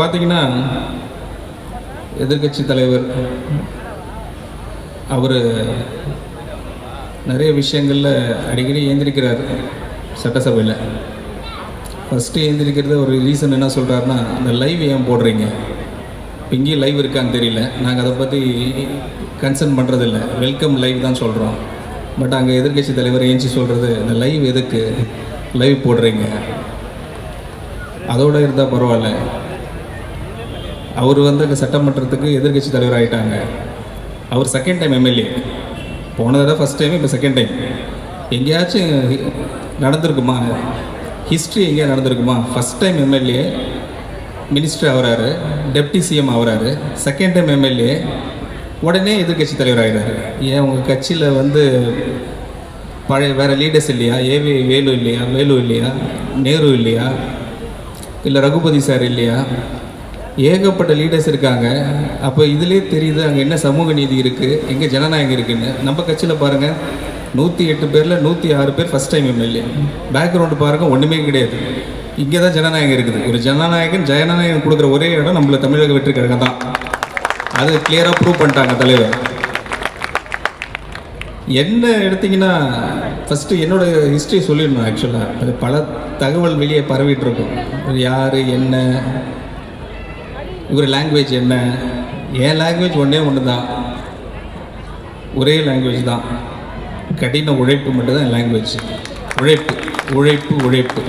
பார்த்தீங்கன்னா எதிர்கட்சி தலைவர் அவர் நிறைய விஷயங்களில் அடிக்கடி ஏந்திரிக்கிறார் சட்டசபையில். ஃபஸ்ட்டு ஏந்திரிக்கிறது ஒரு ரீசன் என்ன சொல்கிறாருன்னா, இந்த லைவ் ஏன் போடுறீங்க, இங்கேயும் லைவ் இருக்கான்னு தெரியல, நாங்கள் அதை பற்றி கன்சர்ன் பண்ணுறதில்ல, வெல்கம் லைவ் தான் சொல்கிறோம். பட் அங்கே எதிர்கட்சி தலைவர் ஏஞ்சி சொல்கிறது, இந்த லைவ் எதுக்கு லைவ் போடுறீங்க, அதோடு இருந்தால் பரவாயில்ல. அவர் இந்த சட்டமன்றத்துக்கு எதிர்கட்சி தலைவர் ஆகிட்டாங்க. அவர் செகண்ட் டைம் எம்எல்ஏ. போன தடவை ஃபஸ்ட் டைம், இப்போ செகண்ட் டைம். எங்கேயாச்சும் நடந்திருக்குமா, ஹிஸ்ட்ரி எங்கேயா நடந்திருக்குமா? ஃபஸ்ட் டைம் எம்எல்ஏ மினிஸ்டர் ஆகிறாரு, டெப்டி சிஎம் ஆகிறாரு, செகண்ட் டைம் எம்எல்ஏ, உடனே எதிர்கட்சி தலைவர் ஆகிறாரு. ஏன் உங்கள் கட்சியில் பழைய வேறு லீடர்ஸ் இல்லையா? ஏவி வேலு இல்லையா? நேரு இல்லையா? இல்லை ரகுபதி சார் இல்லையா? ஏகப்பட்ட லீடர்ஸ் இருக்காங்க. அப்போ இதிலே தெரியுது அங்கே என்ன சமூக நீதி இருக்குது, எங்கே ஜனநாயகம் இருக்குதுன்னு. நம்ம கட்சியில் பாருங்கள், 108 பேரில் 106 பேர் ஃபஸ்ட் டைம் எம்எல்ஏ. பேக்ரவுண்டு பாருங்கள், ஒன்றுமே கிடையாது. இங்கே தான் ஜனநாயகம் இருக்குது. ஒரு ஜனநாயகம் கொடுக்குற ஒரே இடம் நம்மள தமிழக வெற்றி கழகம் தான். அது கிளியராக ப்ரூவ் பண்ணிட்டாங்க தலைவர். என்ன எடுத்திங்கன்னா, ஃபஸ்ட்டு என்னோடய ஹிஸ்ட்ரி சொல்லிடணும். ஆக்சுவலாக அது பல தகவல் வெளியே பரவிட்டுருக்கும். யார் என்ன, இவர் லாங்குவேஜ் என்ன. என் லாங்குவேஜ் ஒன்று தான், ஒரே லாங்குவேஜ் தான், கடின உழைப்பு மட்டும்தான் என் லாங்குவேஜ். உழைப்பு உழைப்பு உழைப்பு.